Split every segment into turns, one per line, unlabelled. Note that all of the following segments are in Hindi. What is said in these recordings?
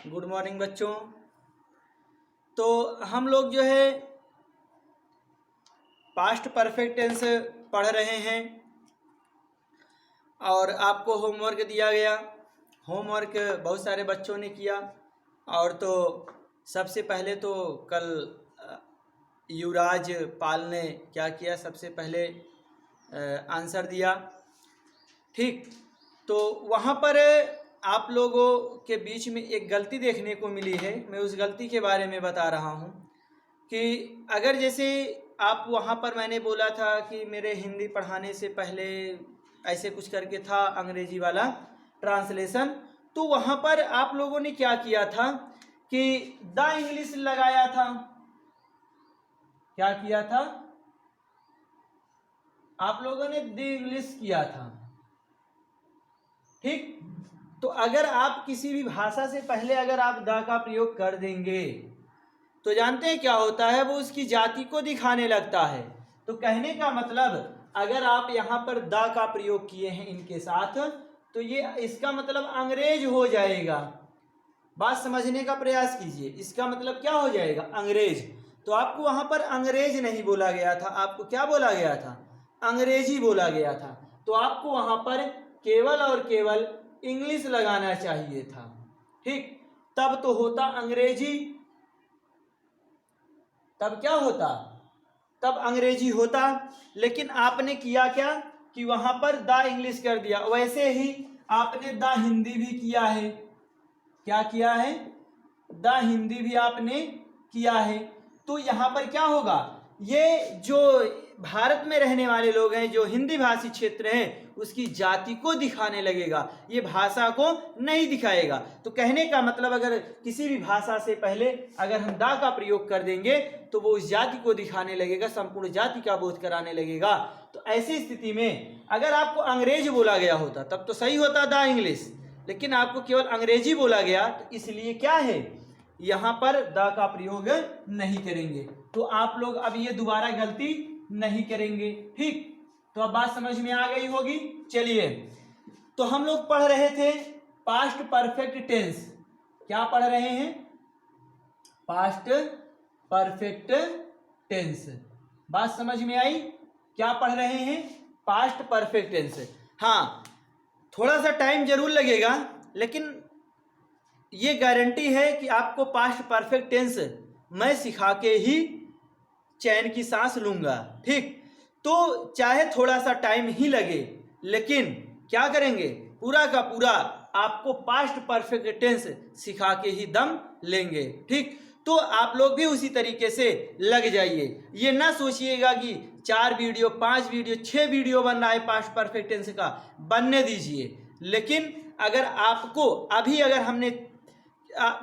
गुड मॉर्निंग बच्चों। तो हम लोग जो है पास्ट परफेक्ट टेंस पढ़ रहे हैं और आपको होमवर्क दिया गया। होमवर्क बहुत सारे बच्चों ने किया और तो सबसे पहले तो कल युवराज पाल ने क्या किया, सबसे पहले आंसर दिया। ठीक, तो वहाँ पर आप लोगों के बीच में एक गलती देखने को मिली है। मैं उस गलती के बारे में बता रहा हूँ कि अगर जैसे आप वहाँ पर मैंने बोला था कि मेरे हिंदी पढ़ाने से पहले ऐसे कुछ करके था अंग्रेजी वाला ट्रांसलेशन, तो वहाँ पर आप लोगों ने क्या किया था कि द इंग्लिश लगाया था। क्या किया था? आप लोगों ने द इंग्लिश किया था। ठीक, तो अगर आप किसी भी भाषा से पहले अगर आप द का प्रयोग कर देंगे तो जानते हैं क्या होता है, वो उसकी जाति को दिखाने लगता है। तो कहने का मतलब अगर आप यहाँ पर द का प्रयोग किए हैं इनके साथ तो ये इसका मतलब अंग्रेज हो जाएगा। बात समझने का प्रयास कीजिए, इसका मतलब क्या हो जाएगा? अंग्रेज। तो आपको वहाँ पर अंग्रेज नहीं बोला गया था, आपको क्या बोला गया था? अंग्रेजी बोला गया था। तो आपको वहाँ पर केवल और केवल इंग्लिश लगाना चाहिए था। ठीक, तब तो होता अंग्रेजी, तब क्या होता? तब अंग्रेजी होता। लेकिन आपने किया क्या कि वहां पर द इंग्लिश कर दिया। वैसे ही आपने द हिंदी भी किया है। क्या किया है? द हिंदी भी आपने किया है। तो यहाँ पर क्या होगा, ये जो भारत में रहने वाले लोग हैं, जो हिंदी भाषी क्षेत्र हैं, उसकी जाति को दिखाने लगेगा, ये भाषा को नहीं दिखाएगा। तो कहने का मतलब अगर किसी भी भाषा से पहले अगर हम दा का प्रयोग कर देंगे तो वो उस जाति को दिखाने लगेगा, संपूर्ण जाति का बोध कराने लगेगा। तो ऐसी स्थिति में अगर आपको अंग्रेज बोला गया होता तब तो सही होता द इंग्लिश, लेकिन आपको केवल अंग्रेजी बोला गया, तो इसलिए क्या है, यहाँ पर द का प्रयोग नहीं करेंगे। तो आप लोग अब ये दोबारा गलती नहीं करेंगे। ठीक, तो अब बात समझ में आ गई होगी। चलिए, तो हम लोग पढ़ रहे थे पास्ट परफेक्ट टेंस। क्या पढ़ रहे हैं? Past perfect tense. बात समझ में आई? क्या पढ़ रहे हैं? Past perfect tense. हाँ, थोड़ा सा टाइम जरूर लगेगा, लेकिन ये गारंटी है कि आपको पास्ट परफेक्ट टेंस मैं सिखा के ही चैन की सांस लूंगा। ठीक, तो चाहे थोड़ा सा टाइम ही लगे, लेकिन क्या करेंगे, पूरा का पूरा आपको पास्ट परफेक्ट टेंस सिखा के ही दम लेंगे। ठीक, तो आप लोग भी उसी तरीके से लग जाइए। ये ना सोचिएगा कि 4 वीडियो 5 वीडियो 6 वीडियो बन रहा है पास्ट परफेक्ट टेंस का, बनने दीजिए। लेकिन अगर आपको अभी अगर हमने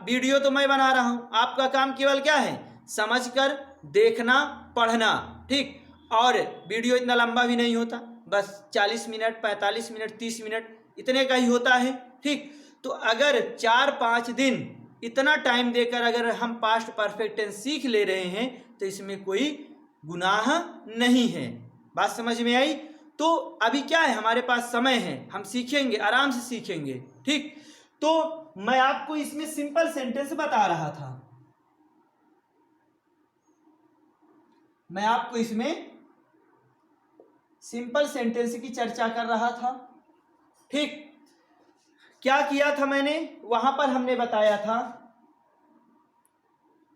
वीडियो तो मैं बना रहा हूं, आपका काम केवल क्या है, समझकर देखना, पढ़ना। ठीक, और वीडियो इतना लंबा भी नहीं होता, बस 40 मिनट 45 मिनट 30 मिनट इतने का ही होता है। ठीक, तो अगर 4-5 दिन इतना टाइम देकर अगर हम पास्ट परफेक्ट टेंस सीख ले रहे हैं तो इसमें कोई गुनाह नहीं है। बात समझ में आई? तो अभी क्या है, हमारे पास समय है, हम सीखेंगे, आराम से सीखेंगे। ठीक, तो मैं आपको इसमें सिंपल सेंटेंस बता रहा था, मैं आपको इसमें सिंपल सेंटेंस की चर्चा कर रहा था। ठीक, क्या किया था मैंने वहां पर, हमने बताया था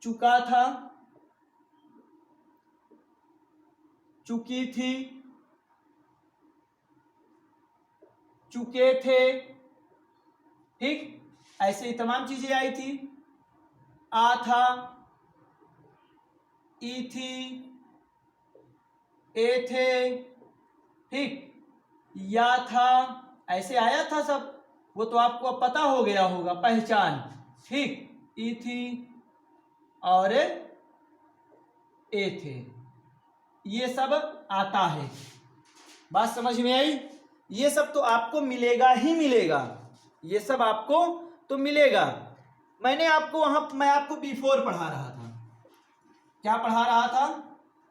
चुका था, चुकी थी, चुके थे। ठीक, ऐसे ही तमाम चीजें आई थी। आ था, ई थी, ए थे। ठीक, या था, ऐसे आया था सब, वो तो आपको अब पता हो गया होगा, पहचान। ठीक, ई थी और ए थे, ये सब आता है। बात समझ में आई? ये सब तो आपको मिलेगा ही मिलेगा, ये सब आपको तो मिलेगा। मैंने आपको मैं आपको बिफोर पढ़ा रहा था। क्या पढ़ा रहा था?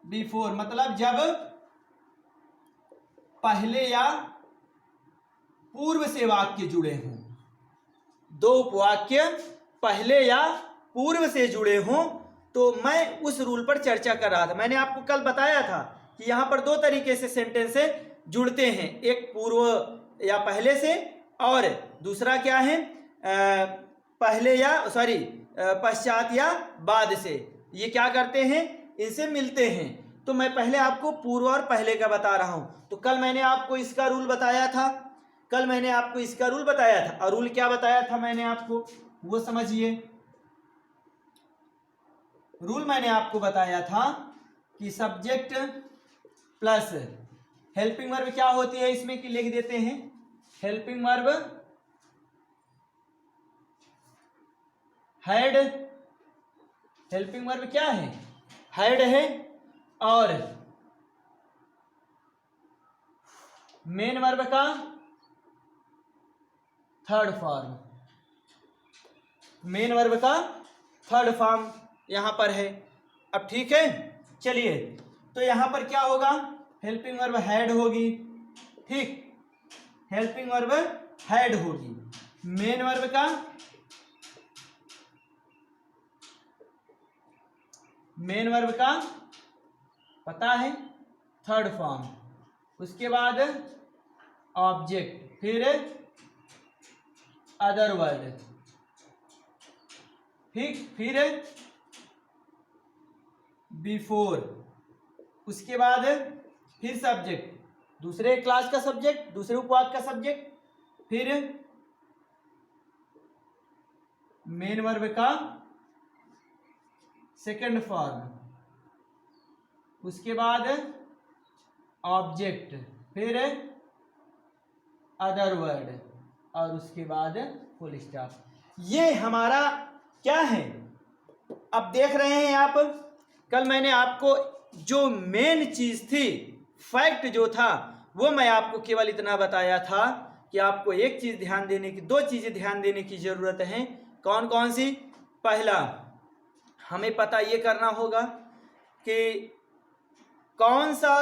बिफोर, मतलब जब पहले या पूर्व से वाक्य जुड़े हों, दो उपवाक्य पहले या पूर्व से जुड़े हों, तो मैं उस रूल पर चर्चा कर रहा था। मैंने आपको कल बताया था कि यहाँ पर दो तरीके से सेंटेंसेस जुड़ते हैं, एक पूर्व या पहले से, और दूसरा क्या है, पहले या पश्चात या बाद से। ये क्या करते हैं, इनसे मिलते हैं। तो मैं पहले आपको पूर्व और पहले का बता रहा हूं। तो कल मैंने आपको इसका रूल बताया था, और रूल क्या बताया था मैंने आपको, वो समझिए। रूल मैंने आपको बताया था कि सब्जेक्ट प्लस हेल्पिंग वर्ब क्या होती है, इसमें कि लिख देते हैं, helping verb had, helping verb क्या है, हैड है, और मेन वर्ब का थर्ड फॉर्म, मेन वर्ब का थर्ड फॉर्म यहां पर है। अब ठीक है, चलिए, तो यहां पर क्या होगा, हेल्पिंग वर्ब हैड होगी, ठीक, हेल्पिंग वर्ब हैड होगी, मेन वर्ब का पता है थर्ड फॉर्म, उसके बाद ऑब्जेक्ट, फिर अदर वर्ड, ठीक, फिर बिफोर, उसके बाद फिर सब्जेक्ट, दूसरे क्लास का सब्जेक्ट, दूसरे उपवाक्य का सब्जेक्ट, फिर मेन वर्ब का सेकंड फॉर्म, उसके बाद ऑब्जेक्ट, फिर अदर वर्ड, और उसके बाद फुल स्टॉप। ये हमारा क्या है, अब देख रहे हैं आप, कल मैंने आपको जो मेन चीज थी, फैक्ट जो था, वो मैं आपको केवल इतना बताया था कि आपको एक चीज ध्यान देने की, दो चीजें ध्यान देने की जरूरत है। कौन कौन सी, पहला, हमें पता ये करना होगा कि कौन सा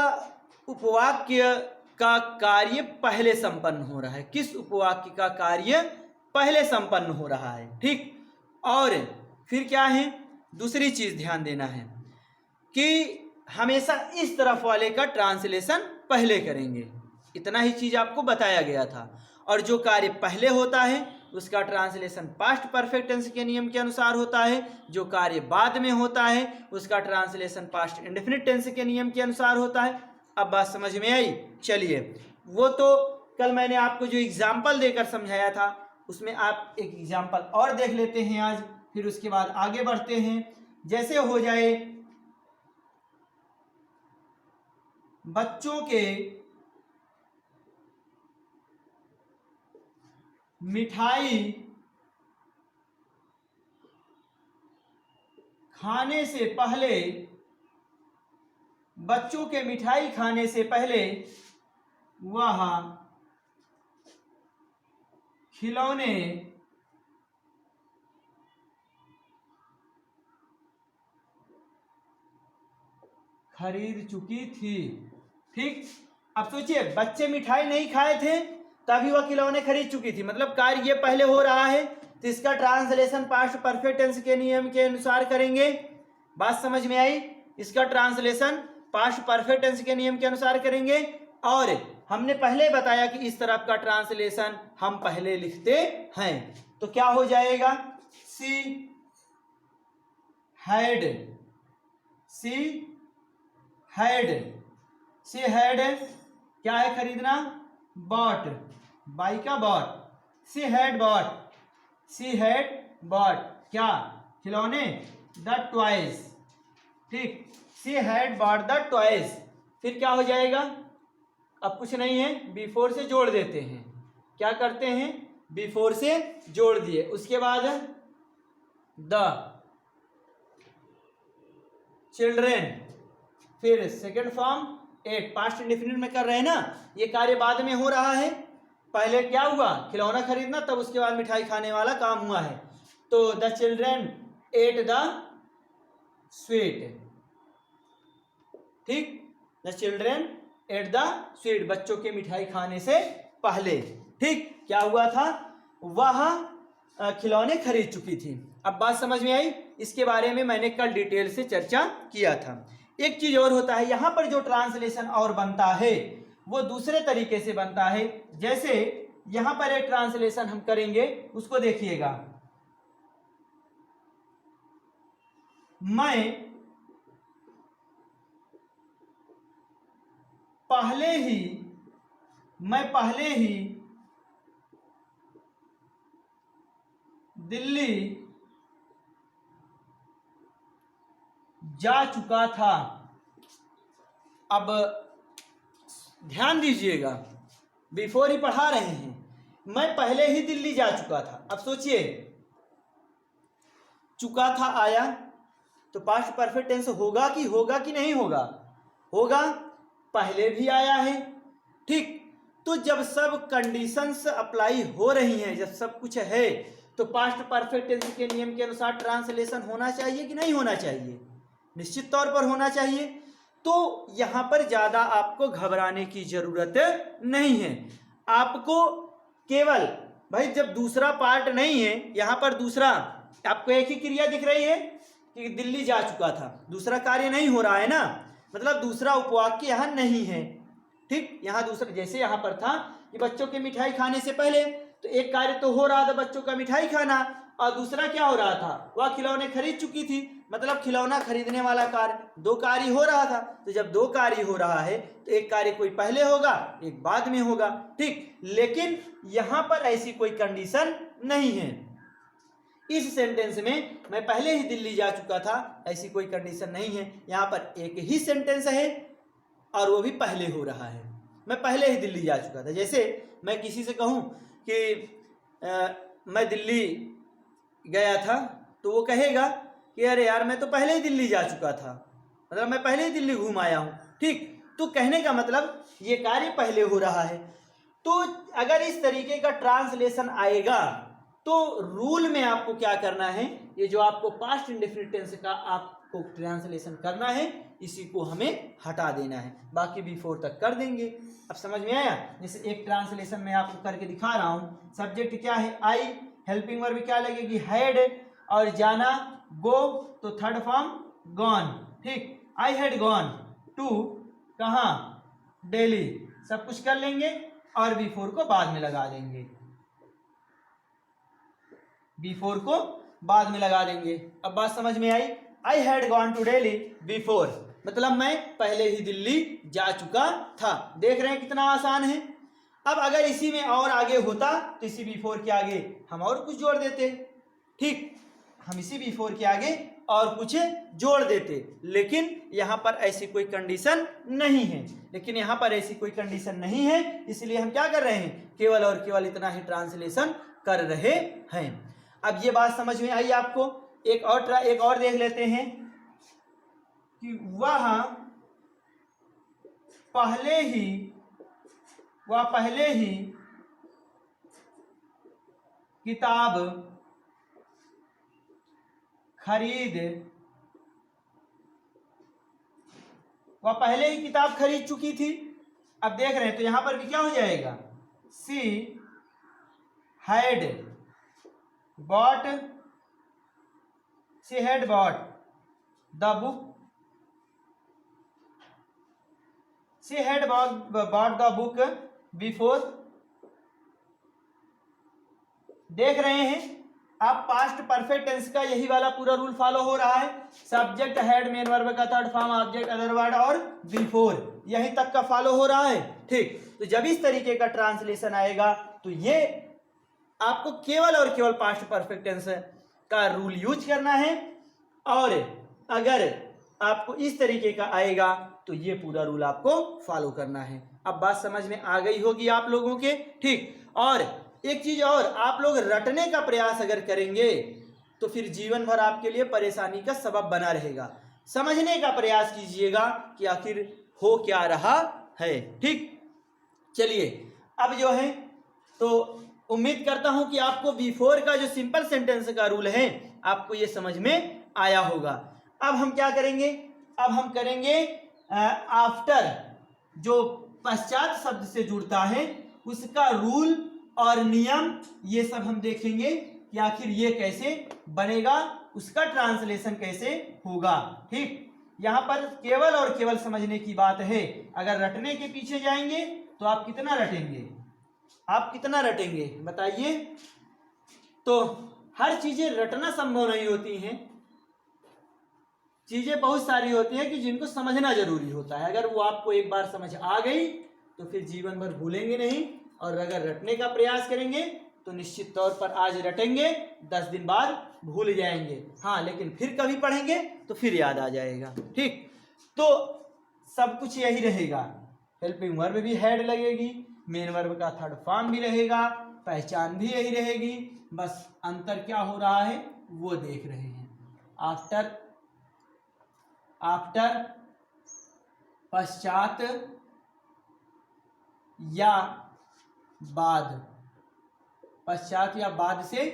उपवाक्य का कार्य पहले संपन्न हो रहा है, किस उपवाक्य का कार्य पहले संपन्न हो रहा है, ठीक। और फिर क्या है, दूसरी चीज ध्यान देना है कि हमेशा इस तरफ वाले का ट्रांसलेशन पहले करेंगे, इतना ही चीज आपको बताया गया था। और जो कार्य पहले होता है उसका ट्रांसलेशन पास्ट परफेक्ट टेंस के नियम के अनुसार होता है, जो कार्य बाद में होता है उसका ट्रांसलेशन पास्ट इंडेफिनिट टेंस के नियम के अनुसार होता है। अब बात समझ में आई, चलिए, वो तो कल मैंने आपको जो एग्जाम्पल देकर समझाया था, उसमें आप एक एग्जाम्पल और देख लेते हैं आज, फिर उसके बाद आगे बढ़ते हैं। जैसे हो जाए, बच्चों के मिठाई खाने से पहले, बच्चों के मिठाई खाने से पहले वह खिलौने खरीद चुकी थी, ठीक। अब सोचिए, बच्चे मिठाई नहीं खाए थे तभी वह खिलौने खरीद चुकी थी, मतलब कार्य ये पहले हो रहा है, तो इसका ट्रांसलेशन पास्ट परफेक्ट टेंस के नियम के अनुसार करेंगे। बात समझ में आई, इसका ट्रांसलेशन पास्ट परफेक्ट टेंस के नियम के अनुसार करेंगे। और हमने पहले बताया कि इस तरफ का ट्रांसलेशन हम पहले लिखते हैं, तो क्या हो जाएगा, सी हैड, सी हैड क्या है, खरीदना, बॉट, बाई का बॉट, सी हैड बॉट क्या, खिलौने, द टॉयज, ठीक, she had bought the toys. फिर क्या हो जाएगा, अब कुछ नहीं है, बिफोर से जोड़ देते हैं, क्या करते हैं, बिफोर से जोड़ दिए, उसके बाद द चिल्ड्रेन, फिर second form ate, past indefinite में कर रहे हैं ना, ये कार्य बाद में हो रहा है, पहले क्या हुआ, खिलौना खरीदना, तब उसके बाद मिठाई खाने वाला काम हुआ है। तो the children ate the sweet, ठीक, the children ate the sweet, बच्चों के मिठाई खाने से पहले, ठीक। क्या हुआ था, वह खिलौने खरीद चुकी थी। अब बात समझ में आई? इसके बारे में मैंने कल डिटेल से चर्चा किया था। एक चीज और होता है, यहां पर जो ट्रांसलेशन और बनता है वो दूसरे तरीके से बनता है। जैसे यहां पर एक ट्रांसलेशन हम करेंगे, उसको देखिएगा। मैं पहले ही दिल्ली जा चुका था। अब ध्यान दीजिएगा, बिफोर ही पढ़ा रहे हैं, मैं पहले ही दिल्ली जा चुका था। अब सोचिए, चुका था आया तो पास्ट परफेक्ट टेंस होगा कि नहीं होगा? होगा, पहले भी आया है। ठीक, तो जब सब कंडीशंस अप्लाई हो रही हैं, जब सब कुछ है, तो पास्ट परफेक्ट टेंस के नियम के अनुसार ट्रांसलेशन होना चाहिए कि नहीं होना चाहिए? निश्चित तौर पर होना चाहिए। तो यहां पर ज्यादा आपको घबराने की जरूरत नहीं है। आपको केवल भाई, जब दूसरा पार्ट नहीं है, यहां पर दूसरा आपको एक ही क्रिया दिख रही है कि दिल्ली जा चुका था, दूसरा कार्य नहीं हो रहा है ना, मतलब दूसरा उपवाक्य यहां नहीं है। ठीक, यहां दूसरा, जैसे यहां पर था कि बच्चों के मिठाई खाने से पहले, तो एक कार्य तो हो रहा था बच्चों का मिठाई खाना, और दूसरा क्या हो रहा था, वह खिलौने खरीद चुकी थी, मतलब खिलौना खरीदने वाला कार्य, दो कार्य हो रहा था। तो जब दो कार्य हो रहा है तो एक कार्य कोई पहले होगा, एक बाद में होगा। ठीक, लेकिन यहां पर ऐसी कोई कंडीशन नहीं है। इस सेंटेंस में मैं पहले ही दिल्ली जा चुका था, ऐसी कोई कंडीशन नहीं है। यहां पर एक ही सेंटेंस है और वो भी पहले हो रहा है, मैं पहले ही दिल्ली जा चुका था। जैसे मैं किसी से कहूं कि मैं दिल्ली गया था, तो वो कहेगा कि अरे यार, मैं तो पहले ही दिल्ली जा चुका था, मतलब मैं पहले ही दिल्ली घूम आया हूं। ठीक, तो कहने का मतलब ये कार्य पहले हो रहा है। तो अगर इस तरीके का ट्रांसलेशन आएगा तो रूल में आपको क्या करना है, ये जो आपको पास्ट इंडेफिनिट टेंस का आपको ट्रांसलेशन करना है, इसी को हमें हटा देना है, बाकी बिफोर तक कर देंगे। अब समझ में आया? जैसे एक ट्रांसलेशन मैं आपको करके दिखा रहा हूं। सब्जेक्ट क्या है? आई, हेल्पिंग वर्ब क्या लगेगी? हैड, और जाना गो, तो थर्ड फॉर्म गॉन। ठीक, आई हैड गॉन टू कहां? दिल्ली। सब कुछ कर लेंगे और बिफोर को बाद में लगा देंगे, बिफोर को बाद में लगा देंगे। अब बात समझ में आई? I had gone to Delhi before, मतलब मैं पहले ही दिल्ली जा चुका था। देख रहे हैं कितना आसान है। अब अगर इसी में और आगे होता तो इसी बिफोर के आगे हम और कुछ जोड़ देते। ठीक, हम इसी बिफोर के आगे और कुछ जोड़ देते, लेकिन यहां पर ऐसी कोई कंडीशन नहीं है। लेकिन यहां पर ऐसी कोई कंडीशन नहीं है, इसलिए हम क्या कर रहे हैं, केवल और केवल इतना ही ट्रांसलेशन कर रहे हैं। अब ये बात समझ में आई आपको? एक और देख लेते हैं कि वह पहले ही किताब खरीद चुकी थी। अब देख रहे हैं तो यहां पर भी क्या हो जाएगा, she had bought the book, she had bought the book before. देख रहे हैं आप, पास्ट परफेक्ट टेंस का यही वाला पूरा रूल फॉलो हो रहा है। सब्जेक्ट, हेड, मेन वर्ब का third form, object, other word और बिफोर, यही तक का फॉलो हो रहा है। ठीक, तो जब इस तरीके का ट्रांसलेशन आएगा तो ये आपको केवल और केवल पास्ट परफेक्ट टेंस का रूल यूज करना है, और अगर आपको इस तरीके का आएगा तो ये पूरा रूल आपको फॉलो करना है। अब बात समझ में आ गई होगी आप लोगों के। ठीक, और एक चीज और, आप लोग रटने का प्रयास अगर करेंगे तो फिर जीवन भर आपके लिए परेशानी का सबब बना रहेगा। समझने का प्रयास कीजिएगा कि आखिर हो क्या रहा है। ठीक, चलिए अब जो है, तो उम्मीद करता हूं कि आपको बिफोर का जो सिंपल सेंटेंस का रूल है आपको ये समझ में आया होगा। अब हम क्या करेंगे, अब हम करेंगे आफ्टर, जो पश्चात शब्द से जुड़ता है उसका रूल और नियम, ये सब हम देखेंगे कि आखिर ये कैसे बनेगा, उसका ट्रांसलेशन कैसे होगा। ठीक, यहाँ पर केवल और केवल समझने की बात है। अगर रटने के पीछे जाएंगे तो आप कितना रटेंगे, आप कितना रटेंगे बताइए। तो हर चीजें रटना संभव नहीं होती हैं, चीजें बहुत सारी होती हैं कि जिनको समझना जरूरी होता है। अगर वो आपको एक बार समझ आ गई तो फिर जीवन भर भूलेंगे नहीं, और अगर रटने का प्रयास करेंगे तो निश्चित तौर पर आज रटेंगे, 10 दिन बाद भूल जाएंगे, हाँ लेकिन फिर कभी पढ़ेंगे तो फिर याद आ जाएगा। ठीक, तो सब कुछ यही रहेगा। हेल्पिंग वर्ब भी हेड लगेगी, मेन वर्ब का थर्ड फॉर्म भी रहेगा, पहचान भी यही रहेगी, बस अंतर क्या हो रहा है वो देख रहे हैं। आफ्टर, आफ्टर पश्चात या बाद, पश्चात या बाद से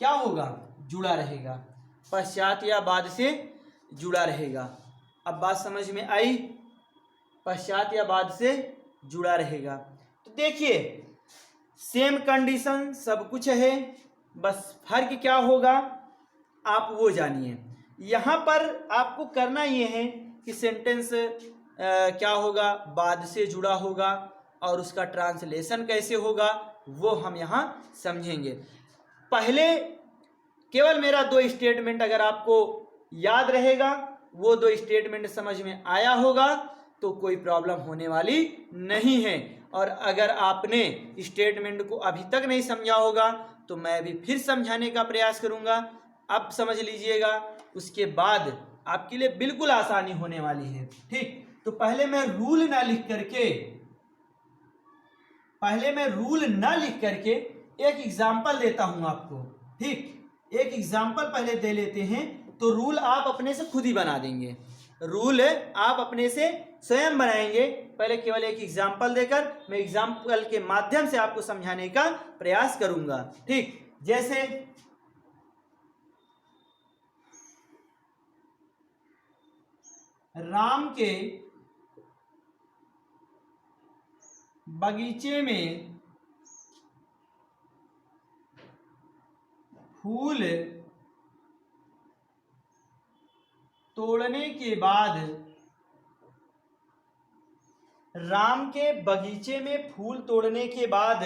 क्या होगा, जुड़ा रहेगा, पश्चात या बाद से जुड़ा रहेगा। अब बात समझ में आई, पश्चात या बाद से जुड़ा रहेगा। तो देखिए सेम कंडीशन सब कुछ है, बस फर्क क्या होगा आप वो जानिए। यहाँ पर आपको करना ये है कि सेंटेंस क्या होगा, बाद से जुड़ा होगा, और उसका ट्रांसलेशन कैसे होगा वो हम यहाँ समझेंगे। पहले केवल मेरा 2 स्टेटमेंट अगर आपको याद रहेगा, वो 2 स्टेटमेंट समझ में आया होगा तो कोई प्रॉब्लम होने वाली नहीं है। और अगर आपने स्टेटमेंट को अभी तक नहीं समझा होगा तो मैं भी फिर समझाने का प्रयास करूंगा, अब समझ लीजिएगा, उसके बाद आपके लिए बिल्कुल आसानी होने वाली है। ठीक, तो पहले मैं रूल ना लिख करके एक एग्जाम्पल देता हूं आपको। ठीक, एक एग्जाम्पल पहले दे लेते हैं, तो रूल आप अपने से खुद ही बना देंगे, रूल आप अपने से स्वयं बनाएंगे। पहले केवल एक एग्जाम्पल देकर मैं एग्जाम्पल के माध्यम से आपको समझाने का प्रयास करूंगा। ठीक, जैसे राम के बगीचे में फूल तोड़ने के बाद, राम के बगीचे में फूल तोड़ने के बाद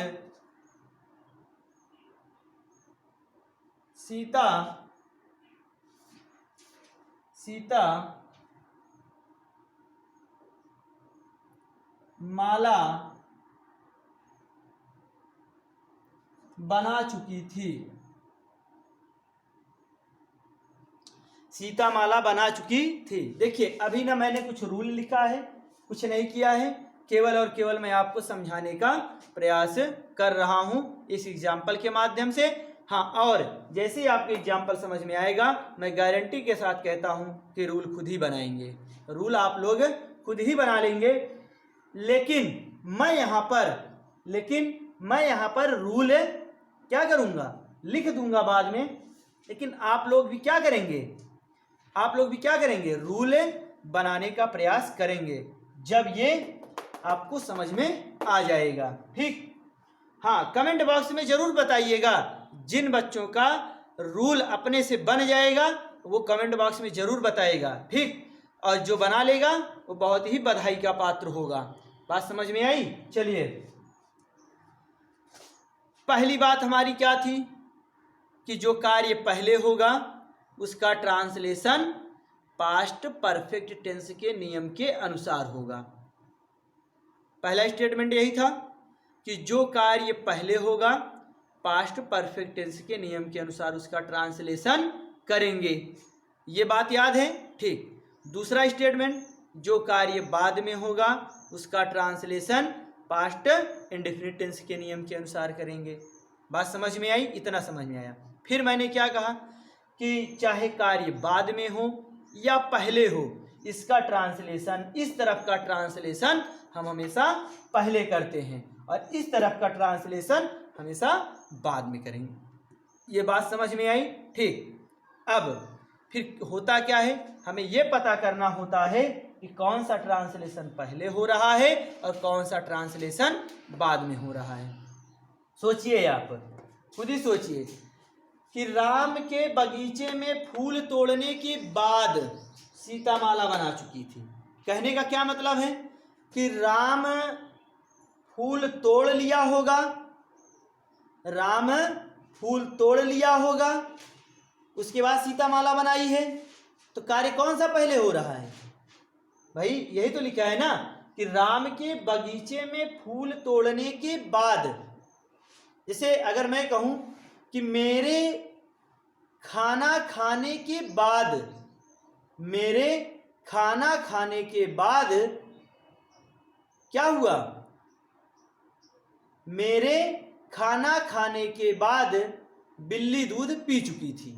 सीता माला बना चुकी थी, सीता माला बना चुकी थी। देखिए अभी ना मैंने कुछ रूल लिखा है, कुछ नहीं किया है, केवल और केवल मैं आपको समझाने का प्रयास कर रहा हूं इस एग्जाम्पल के माध्यम से। हाँ, और जैसे ही आपको एग्जाम्पल समझ में आएगा मैं गारंटी के साथ कहता हूं कि रूल खुद ही बनाएंगे, रूल आप लोग खुद ही बना लेंगे। लेकिन मैं यहाँ पर रूल क्या करूंगा, लिख दूंगा बाद में, लेकिन आप लोग भी क्या करेंगे, रूल बनाने का प्रयास करेंगे जब ये आपको समझ में आ जाएगा। ठीक, हाँ कमेंट बॉक्स में जरूर बताइएगा, जिन बच्चों का रूल अपने से बन जाएगा वो कमेंट बॉक्स में जरूर बताएगा। ठीक, और जो बना लेगा वो बहुत ही बधाई का पात्र होगा। बात समझ में आई? चलिए, पहली बात हमारी क्या थी कि जो कार्य पहले होगा उसका ट्रांसलेशन पास्ट परफेक्ट टेंस के नियम के अनुसार होगा। पहला स्टेटमेंट यही था कि जो कार्य पहले होगा पास्ट परफेक्ट टेंस के नियम के अनुसार उसका ट्रांसलेशन करेंगे, ये बात याद है। ठीक, दूसरा स्टेटमेंट जो कार्य बाद में होगा उसका ट्रांसलेशन पास्ट इंडेफिनिट टेंस के नियम के अनुसार करेंगे। बात समझ में आई? इतना समझ में आया। फिर मैंने क्या कहा कि चाहे कार्य बाद में हो या पहले हो, इसका ट्रांसलेशन, इस तरफ का ट्रांसलेशन हम हमेशा पहले करते हैं और इस तरफ का ट्रांसलेशन हमेशा बाद में करेंगे। ये बात समझ में आई? ठीक, अब फिर होता क्या है, हमें यह पता करना होता है कि कौन सा ट्रांसलेशन पहले हो रहा है और कौन सा ट्रांसलेशन बाद में हो रहा है। सोचिए, आप खुद ही सोचिए। कि राम के बगीचे में फूल तोड़ने के बाद सीता माला बना चुकी थी। कहने का क्या मतलब है कि राम फूल तोड़ लिया होगा, राम फूल तोड़ लिया होगा, उसके बाद सीता माला बनाई है। तो कार्य कौन सा पहले हो रहा है भाई? यही तो लिखा है ना कि राम के बगीचे में फूल तोड़ने के बाद। जैसे अगर मैं कहूं कि मेरे खाना खाने के बाद, मेरे खाना खाने के बाद क्या हुआ? मेरे खाना खाने के बाद बिल्ली दूध पी चुकी थी।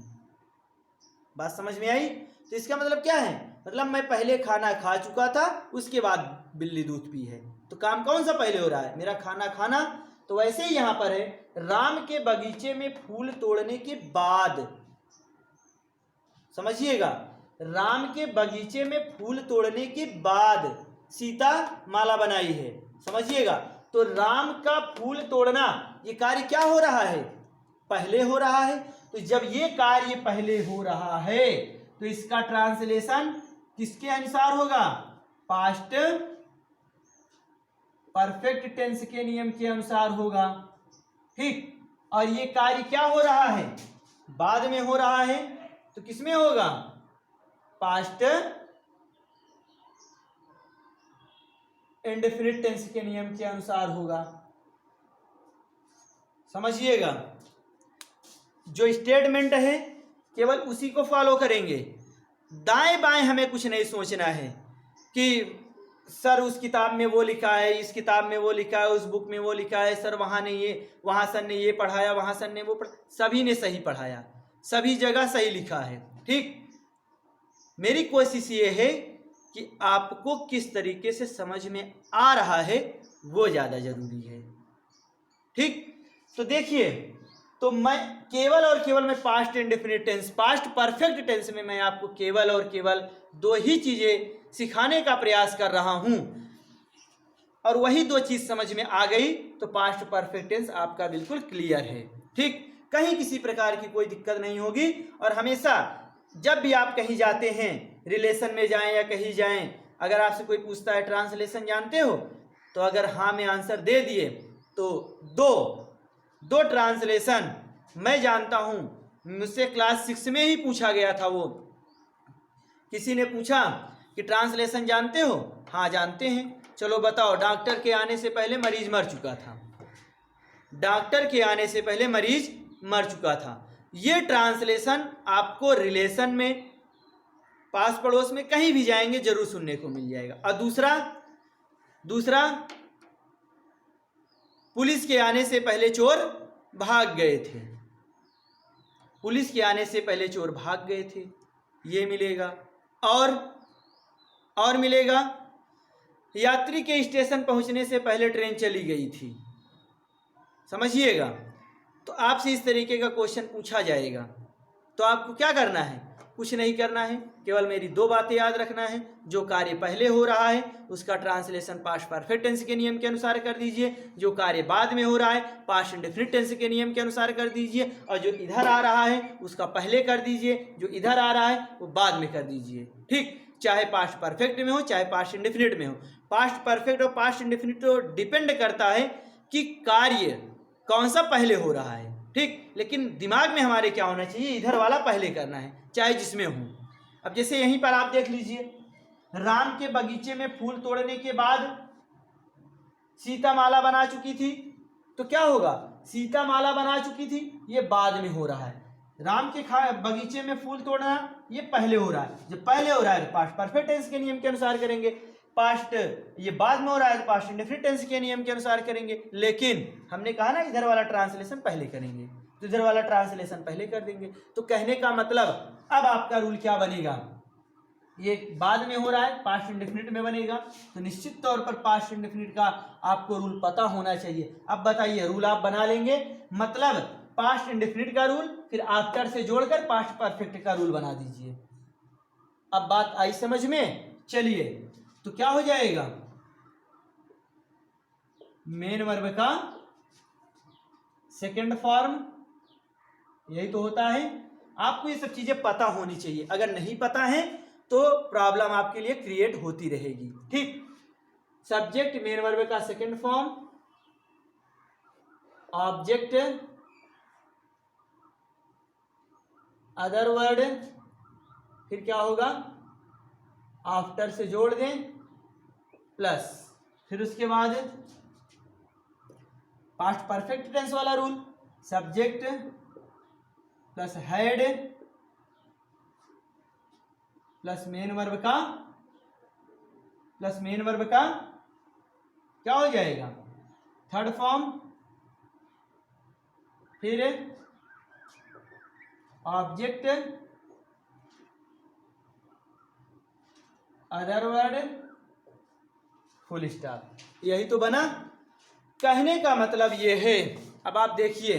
बात समझ में आई? तो इसका मतलब क्या है? मतलब मैं पहले खाना खा चुका था, उसके बाद बिल्ली दूध पी है। तो काम कौन सा पहले हो रहा है? मेरा खाना खाना। तो वैसे ही यहां पर है, राम के बगीचे में फूल तोड़ने के बाद, समझिएगा, राम के बगीचे में फूल तोड़ने के बाद सीता माला बनाई है। समझिएगा, तो राम का फूल तोड़ना ये कार्य क्या हो रहा है? पहले हो रहा है। तो जब ये कार्य पहले हो रहा है तो इसका ट्रांसलेशन किसके अनुसार होगा? पास्ट परफेक्ट टेंस के नियम के अनुसार होगा। ठीक, और ये कार्य क्या हो रहा है? बाद में हो रहा है। तो किसमें होगा? पास्ट इंडेफिनिट टेंस के नियम के अनुसार होगा। समझिएगा, जो स्टेटमेंट है केवल उसी को फॉलो करेंगे। दाएं बाएं हमें कुछ नहीं सोचना है कि सर उस किताब में वो लिखा है, इस किताब में वो लिखा है, उस बुक में वो लिखा है, सर वहाँ ने ये, वहाँ सर ने ये पढ़ाया, वहाँ सर ने वो सभी ने सही पढ़ाया, सभी जगह सही लिखा है। ठीक, मेरी कोशिश ये है कि आपको किस तरीके से समझ में आ रहा है वो ज़्यादा जरूरी है। ठीक, तो देखिए, तो मैं केवल और केवल मैं past indefinite tense, past perfect tense में मैं आपको केवल और केवल दो ही चीज़ें सिखाने का प्रयास कर रहा हूं, और वही दो चीज़ समझ में आ गई तो पास्ट परफेक्ट टेंस आपका बिल्कुल क्लियर है। ठीक, कहीं किसी प्रकार की कोई दिक्कत नहीं होगी। और हमेशा जब भी आप कहीं जाते हैं, रिलेशन में जाएं या कहीं जाएं, अगर आपसे कोई पूछता है ट्रांसलेशन जानते हो, तो अगर हाँ में आंसर दे दिए तो दो ट्रांसलेशन मैं जानता हूं। मुझसे क्लास 6 में ही पूछा गया था। वो किसी ने पूछा कि ट्रांसलेशन जानते हो? हाँ जानते हैं। चलो बताओ, डॉक्टर के आने से पहले मरीज मर चुका था, डॉक्टर के आने से पहले मरीज मर चुका था। ये ट्रांसलेशन आपको रिलेशन में, पास पड़ोस में कहीं भी जाएंगे जरूर सुनने को मिल जाएगा। और दूसरा पुलिस के आने से पहले चोर भाग गए थे, पुलिस के आने से पहले चोर भाग गए थे, ये मिलेगा। और मिलेगा, यात्री के स्टेशन पहुंचने से पहले ट्रेन चली गई थी। समझिएगा, तो आपसे इस तरीके का क्वेश्चन पूछा जाएगा तो आपको क्या करना है? कुछ नहीं करना है, केवल मेरी दो बातें याद रखना है। जो कार्य पहले हो रहा है उसका ट्रांसलेशन पास्ट परफेक्ट टेंस के नियम के अनुसार कर दीजिए, जो कार्य बाद में हो रहा है पास्ट इंडेफिनिट टेंस के नियम के अनुसार कर दीजिए, और जो इधर आ रहा है उसका पहले कर दीजिए, जो इधर आ रहा है वो बाद में कर दीजिए। ठीक, चाहे पास्ट परफेक्ट में हो चाहे पास्ट इंडेफिनिट में हो। पास्ट परफेक्ट और पास्ट इंडेफिनिट तो डिपेंड करता है कि कार्य कौन सा पहले हो रहा है। ठीक, लेकिन दिमाग में हमारे क्या होना चाहिए? इधर वाला पहले करना है, चाहे जिसमें हो। अब जैसे यहीं पर आप देख लीजिए, राम के बगीचे में फूल तोड़ने के बाद सीता माला बना चुकी थी, तो क्या होगा? सीता माला बना चुकी थी, ये बाद में हो रहा है। राम के बगीचे में फूल तोड़ना ये पहले हो रहा है। जब पहले हो रहा है तो पास्ट परफेक्ट टेंस के नियम के अनुसार करेंगे, पास्ट ये बाद में हो रहा है तो पास्ट इंडेफिनिट टेंस के नियम के अनुसार करेंगे। लेकिन हमने कहा ना इधर वाला ट्रांसलेशन पहले करेंगे, तो इधर वाला ट्रांसलेशन पहले कर देंगे। तो कहने का मतलब अब आपका रूल क्या बनेगा? ये बाद में हो रहा है पास्ट इंडेफिनिट में बनेगा, तो निश्चित तौर पर पास्ट इंडेफिनिट का आपको रूल पता होना चाहिए। अब बताइए, रूल आप बना लेंगे, मतलब पास्ट इंडेफिनिट का रूल फिर आफ्टर से जोड़कर पास्ट परफेक्ट का रूल बना दीजिए। अब बात आई समझ में? चलिए, तो क्या हो जाएगा? मेन वर्ब का सेकंड फॉर्म यही तो होता है। आपको ये सब चीजें पता होनी चाहिए, अगर नहीं पता है तो प्रॉब्लम आपके लिए क्रिएट होती रहेगी। ठीक, सब्जेक्ट मेन वर्ब का second form, object other word, फिर क्या होगा, आफ्टर से जोड़ दें प्लस, फिर उसके बाद पास्ट परफेक्ट टेंस वाला rule, subject plus head plus main verb का क्या हो जाएगा, थर्ड फॉर्म, फिर object other word full stop. यही तो बना। कहने का मतलब ये है, अब आप देखिए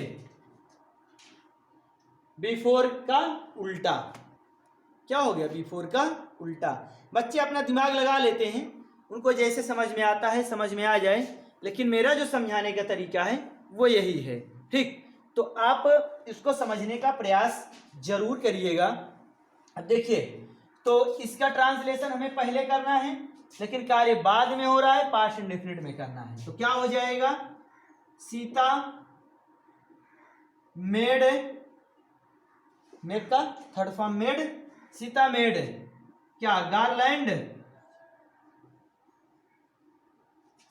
बिफोर का उल्टा क्या हो गया, बिफोर का उल्टा। बच्चे अपना दिमाग लगा लेते हैं, उनको जैसे समझ में आता है समझ में आ जाए, लेकिन मेरा जो समझाने का तरीका है वो यही है। ठीक, तो आप इसको समझने का प्रयास जरूर करिएगा। अब देखिए, तो इसका ट्रांसलेशन हमें पहले करना है, लेकिन कार्य बाद में हो रहा है, पास्ट इंडेफिनिट में करना है। तो क्या हो जाएगा, सीता मेड, मेड का third form made, Sita made क्या, गारलैंड,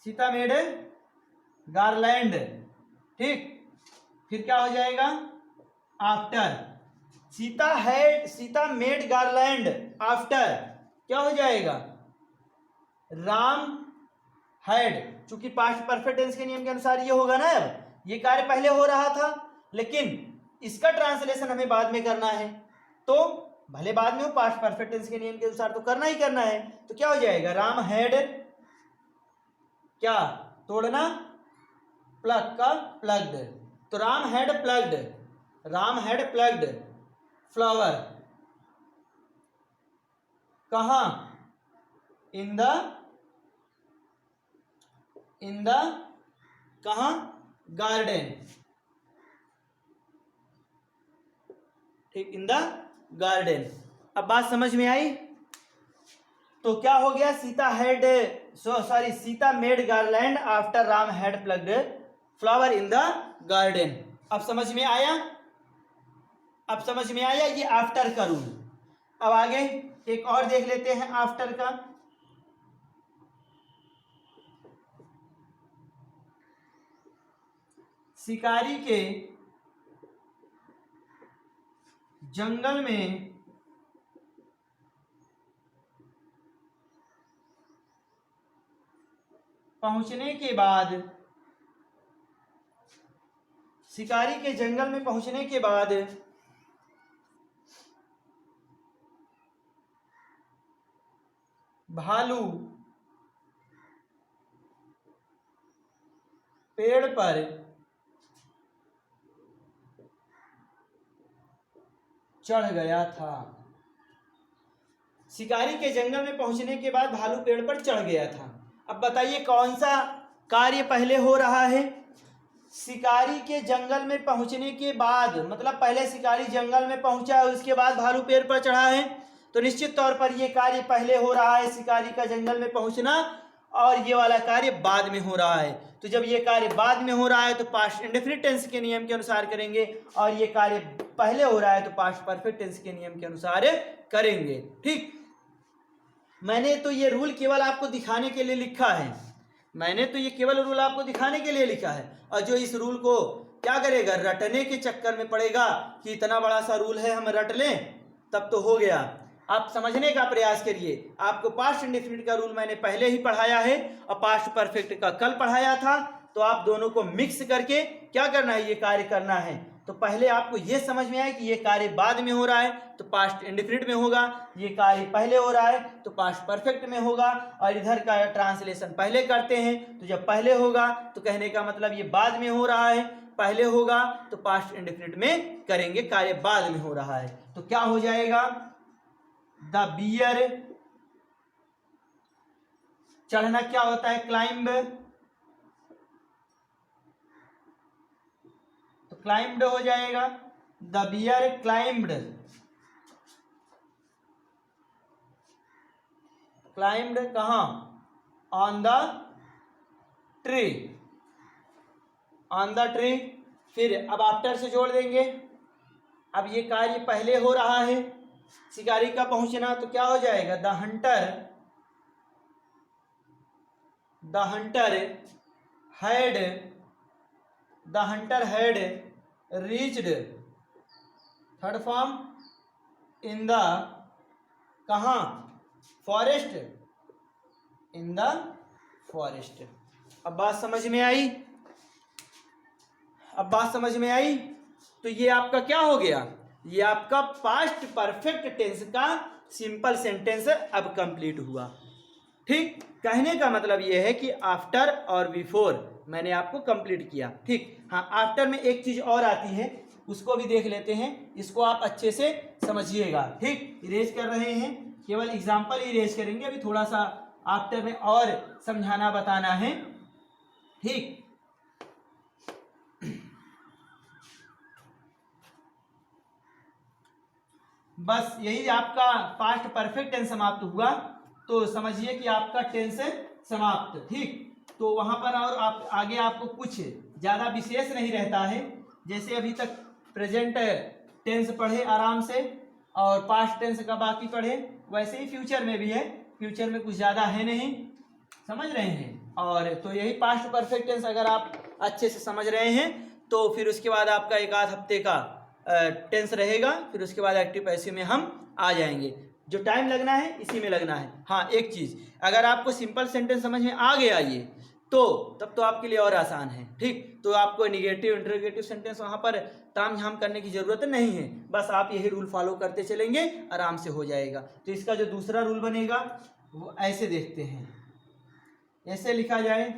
सीता मेड गारलैंड। ठीक, फिर क्या हो जाएगा, after, Sita made garland after क्या हो जाएगा, राम हैड। चूंकि पास्ट परफेक्ट टेंस के नियम के अनुसार ये होगा ना, अब ये कार्य पहले हो रहा था, लेकिन इसका ट्रांसलेशन हमें बाद में करना है, तो भले बाद में हो, पास्ट परफेक्ट टेंस के नियम के अनुसार तो करना ही करना है। तो क्या हो जाएगा, राम हैड क्या, तोड़ना, प्लग का प्लग्ड, तो राम हैड प्लग्ड फ्लावर कहां, इन द कहां, गार्डन। ठीक, इन द गार्डन। अब बात समझ में आई। तो क्या हो गया, Sita made garland after Ram had plucked flower in the garden. अब समझ में आया, ये आफ्टर का रूल। अब आगे एक और देख लेते हैं आफ्टर का। शिकारी के जंगल में पहुंचने के बाद, शिकारी के जंगल में पहुंचने के बाद भालू पेड़ पर चढ़ गया था। शिकारी के जंगल में पहुंचने के बाद भालू पेड़ पर चढ़ गया था। अब बताइए कौन सा कार्य पहले हो रहा है, शिकारी के जंगल में पहुंचने के बाद, मतलब पहले शिकारी जंगल में पहुंचा है, उसके बाद भालू पेड़ पर चढ़ा है, तो निश्चित तौर पर यह कार्य पहले हो रहा है, शिकारी का जंगल में पहुंचना, और ये वाला कार्य बाद में हो रहा है। तो जब ये कार्य बाद में हो रहा है तो पास्ट इंडेफिनिट टेंस के नियम के अनुसार करेंगे, और ये कार्य पहले हो रहा है तो पास्ट परफेक्ट टेंस के नियम के अनुसार करेंगे। ठीक, मैंने तो ये रूल केवल आपको दिखाने के लिए लिखा है, और जो इस रूल को क्या करेगा, रटने के चक्कर में पड़ेगा कि इतना बड़ा सा रूल है हम रट लें, तब तो हो गया। आप समझने का प्रयास करिए। आपको पास्ट इंडेफिनिट का रूल मैंने पहले ही पढ़ाया है, और पास्ट परफेक्ट का कल पढ़ाया था, तो आप दोनों को मिक्स करके क्या करना है, ये कार्य करना है। तो पहले आपको ये समझ में आए कि ये कार्य बाद में हो रहा है तो पास्ट इंडेफिनिट में होगा, ये कार्य पहले हो रहा है तो पास्ट परफेक्ट में होगा, और इधर का ट्रांसलेशन पहले करते हैं, तो जब पहले होगा तो कहने का मतलब ये बाद में हो रहा है, पहले होगा तो पास्ट इंडेफिनिट में करेंगे, कार्य बाद में हो रहा है। तो क्या हो जाएगा, द बियर, चढ़ना क्या होता है, क्लाइंब, तो क्लाइंब्ड हो जाएगा, द बियर क्लाइम्ड कहाँ, on the tree, on the tree. फिर अब आफ्टर से जोड़ देंगे। अब ये कार्य पहले हो रहा है शिकारी का पहुंचना, तो क्या हो जाएगा, the Hunter had reached, third form, in the कहाँ, फॉरेस्ट, इन द फॉरेस्ट। अब बात समझ में आई, तो ये आपका क्या हो गया, ये आपका पास्ट परफेक्ट टेंस का सिंपल सेंटेंस अब कंप्लीट हुआ। ठीक, कहने का मतलब ये है कि आफ्टर और बिफोर मैंने आपको कंप्लीट किया। ठीक, हाँ, आफ्टर में एक चीज और आती है, उसको भी देख लेते हैं, इसको आप अच्छे से समझिएगा। ठीक, इरेज कर रहे हैं, केवल एग्जाम्पल इरेज करेंगे, अभी थोड़ा सा आफ्टर में और समझाना बताना है। ठीक, बस यही आपका पास्ट परफेक्ट टेंस समाप्त हुआ, तो समझिए कि आपका टेंस समाप्त। ठीक, तो वहां पर और आप आगे आपको कुछ ज्यादा विशेष नहीं रहता है, जैसे अभी तक प्रेजेंट टेंस पढ़े आराम से और पास्ट टेंस का बाकी पढ़े, वैसे ही फ्यूचर में भी है। फ्यूचर में कुछ ज्यादा है नहीं, समझ रहे हैं। और तो यही पास्ट परफेक्ट टेंस अगर आप अच्छे से समझ रहे हैं, तो फिर उसके बाद आपका एक आध हफ्ते का टेंस रहेगा, फिर उसके बाद एक्टिव पैसिव में हम आ जाएंगे। जो टाइम लगना है इसी में लगना है। हाँ, एक चीज, अगर आपको सिंपल सेंटेंस समझ में आ गया ये, तो तब तो आपके लिए और आसान है। ठीक, तो आपको निगेटिव इंटरोगेटिव सेंटेंस वहां पर ताम झाम करने की जरूरत नहीं है, बस आप यही रूल फॉलो करते चलेंगे, आराम से हो जाएगा। तो इसका जो दूसरा रूल बनेगा वो ऐसे देखते हैं, ऐसे लिखा जाए,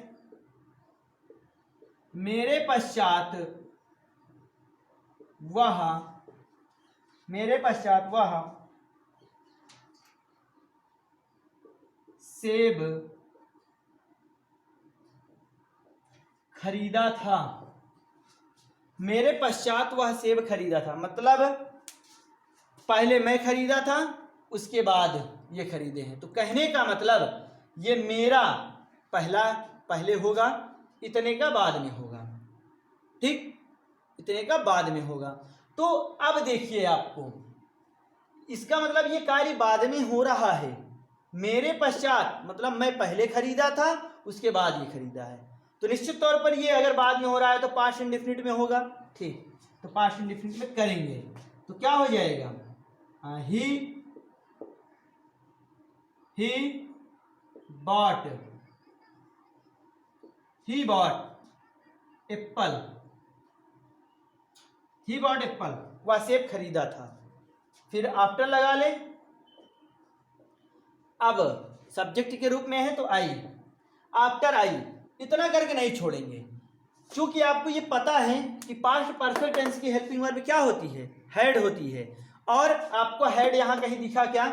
मेरे पश्चात वह सेब खरीदा था। मेरे पश्चात वह सेब खरीदा था, मतलब पहले मैं खरीदा था, उसके बाद ये खरीदे हैं। तो कहने का मतलब ये मेरा पहले होगा, इतने का बाद में होगा। ठीक, इतने का बाद में होगा। तो अब देखिए, आपको इसका मतलब ये कार्य बाद में हो रहा है। मेरे पश्चात मतलब मैं पहले खरीदा था, उसके बाद ये खरीदा है, तो निश्चित तौर पर ये अगर बाद में हो रहा है तो पास्ट इंडेफिनिट में होगा। ठीक, तो पास्ट इंडेफिनिट में करेंगे तो क्या हो जाएगा, ही बॉट एप्पल, वह सेब खरीदा था। फिर आफ्टर लगा ले, अब सब्जेक्ट के रूप में है तो आई, आफ्टर आई, इतना करके नहीं छोड़ेंगे, क्योंकि आपको ये पता है कि पास्ट परफेक्ट टेंस की हेल्पिंग वर्ब क्या होती है, हैड होती है। और आपको हैड यहाँ कहीं दिखा क्या,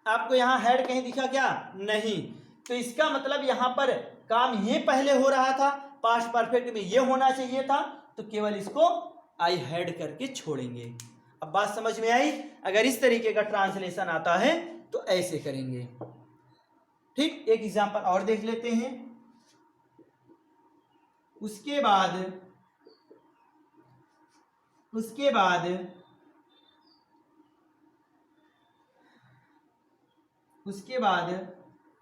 आपको यहाँ हैड कहीं दिखा क्या, नहीं। तो इसका मतलब यहाँ पर काम ये पहले हो रहा था, पास्ट परफेक्ट में ये होना चाहिए था, तो केवल इसको आई हैड करके छोड़ेंगे। अब बात समझ में आई। अगर इस तरीके का ट्रांसलेशन आता है तो ऐसे करेंगे। ठीक, एक एग्जांपल और देख लेते हैं। उसके बाद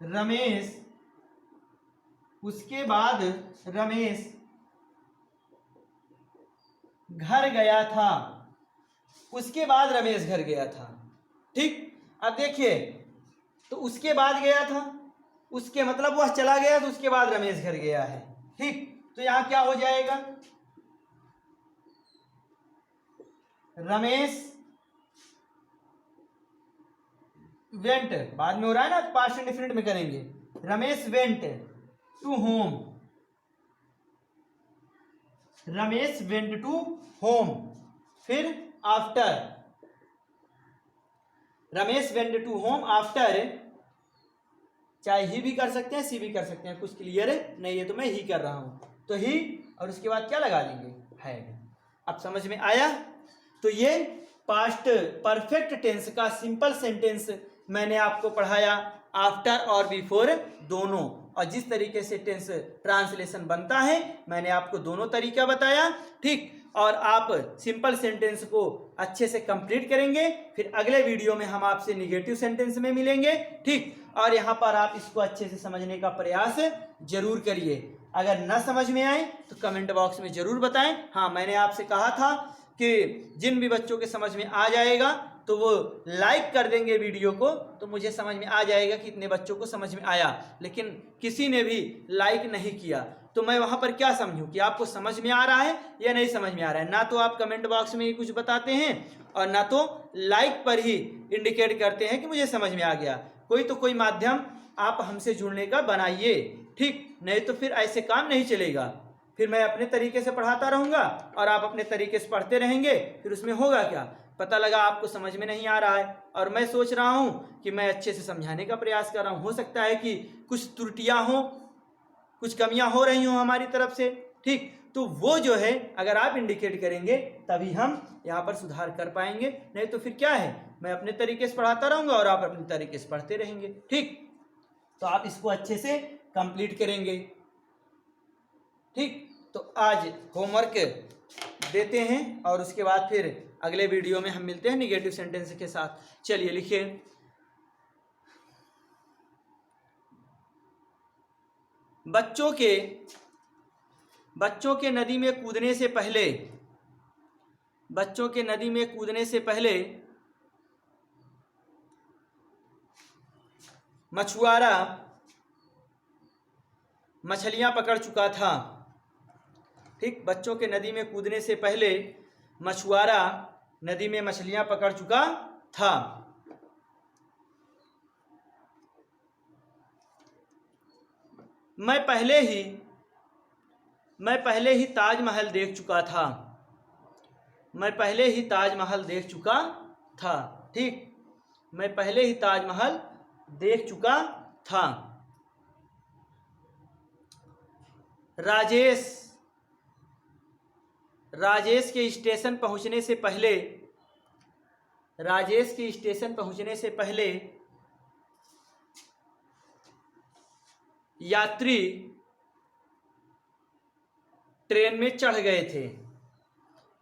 रमेश घर गया था। उसके बाद रमेश घर गया था। ठीक, अब देखिए, तो उसके बाद गया था, उसके मतलब वह चला गया, तो उसके बाद रमेश घर गया है। ठीक, तो यहां क्या हो जाएगा, रमेश वेंट, बाद में हो रहा है ना, पास्ट इंडेफिनिट में करेंगे, रमेश वेंट टू होम, फिर after, Ramesh went to home after, चाहे ही भी कर सकते हैं, सी भी कर सकते हैं, कुछ क्लियर नहीं है तो मैं ही कर रहा हूं, तो ही और उसके बाद क्या लगा लेंगे, हैड। अब समझ में आया। तो ये पास्ट परफेक्ट टेंस का सिंपल सेंटेंस मैंने आपको पढ़ाया, आफ्टर और बिफोर दोनों, और जिस तरीके से टेंस ट्रांसलेशन बनता है मैंने आपको दोनों तरीका बताया, ठीक। और आप सिंपल सेंटेंस को अच्छे से कंप्लीट करेंगे, फिर अगले वीडियो में हम आपसे निगेटिव सेंटेंस में मिलेंगे, ठीक। और यहाँ पर आप इसको अच्छे से समझने का प्रयास जरूर करिए। अगर न समझ में आए तो कमेंट बॉक्स में जरूर बताएं। हाँ, मैंने आपसे कहा था कि जिन भी बच्चों के समझ में आ जाएगा तो वो लाइक कर देंगे वीडियो को, तो मुझे समझ में आ जाएगा कि इतने बच्चों को समझ में आया, लेकिन किसी ने भी लाइक नहीं किया, तो मैं वहाँ पर क्या समझूं कि आपको समझ में आ रहा है या नहीं समझ में आ रहा है। ना तो आप कमेंट बॉक्स में ही कुछ बताते हैं और ना तो लाइक पर ही इंडिकेट करते हैं कि मुझे समझ में आ गया। कोई तो कोई माध्यम आप हमसे जुड़ने का बनाइए, ठीक, नहीं तो फिर ऐसे काम नहीं चलेगा। फिर मैं अपने तरीके से पढ़ाता रहूँगा और आप अपने तरीके से पढ़ते रहेंगे, फिर उसमें होगा क्या, पता लगा आपको समझ में नहीं आ रहा है और मैं सोच रहा हूँ कि मैं अच्छे से समझाने का प्रयास कर रहा हूँ। हो सकता है कि कुछ त्रुटियाँ हों, कुछ कमियां हो रही हों हमारी तरफ से, ठीक, तो वो जो है अगर आप इंडिकेट करेंगे तभी हम यहाँ पर सुधार कर पाएंगे, नहीं तो फिर क्या है, मैं अपने तरीके से पढ़ाता रहूँगा और आप अपने तरीके से पढ़ते रहेंगे, ठीक। तो आप इसको अच्छे से कंप्लीट करेंगे, ठीक। तो आज होमवर्क देते हैं और उसके बाद फिर अगले वीडियो में हम मिलते हैं निगेटिव सेंटेंस के साथ। चलिए लिखिए, बच्चों के नदी में कूदने से पहले, बच्चों के नदी में कूदने से पहले मछुआरा मछलियां पकड़ चुका था, ठीक। बच्चों के नदी में कूदने से पहले मछुआरा नदी में मछलियां पकड़ चुका था। मैं पहले ही ताजमहल देख चुका था, मैं पहले ही ताजमहल देख चुका था, ठीक। मैं पहले ही ताजमहल देख चुका था। राजेश के स्टेशन पहुंचने से पहले, राजेश के स्टेशन पहुंचने से पहले यात्री ट्रेन में चढ़ गए थे,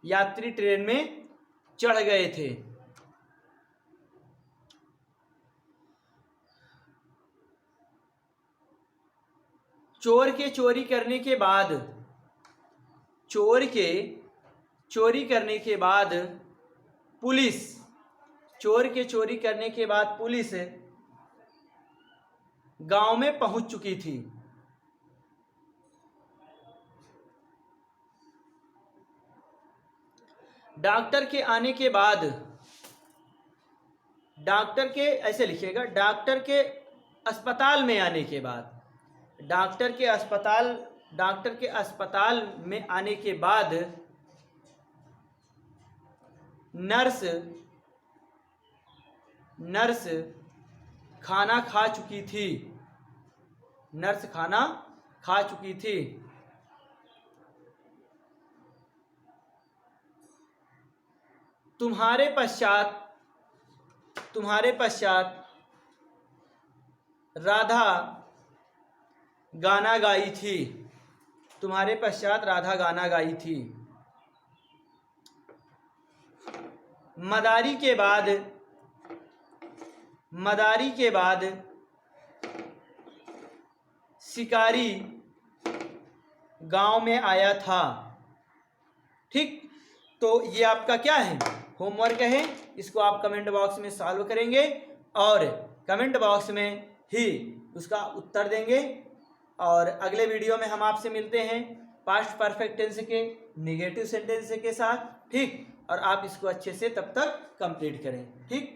यात्री ट्रेन में चढ़ गए थे। चोर के चोरी करने के बाद, चोर के चोरी करने के बाद पुलिस, चोर के चोरी करने के बाद पुलिस गांव में पहुंच चुकी थी। डॉक्टर के आने के बाद, डॉक्टर के, ऐसे लिखिएगा, डॉक्टर के अस्पताल में आने के बाद, डॉक्टर के अस्पताल में आने के बाद नर्स खाना खा चुकी थी, नर्स खाना खा चुकी थी। तुम्हारे पश्चात राधा गाना गाई थी, तुम्हारे पश्चात राधा गाना गाई थी। मदारी के बाद शिकारी गांव में आया था, ठीक। तो ये आपका क्या है, होमवर्क है, इसको आप कमेंट बॉक्स में सॉल्व करेंगे और कमेंट बॉक्स में ही उसका उत्तर देंगे। और अगले वीडियो में हम आपसे मिलते हैं पास्ट परफेक्ट टेंस के निगेटिव सेंटेंस के साथ, ठीक। और आप इसको अच्छे से तब तक कंप्लीट करें, ठीक।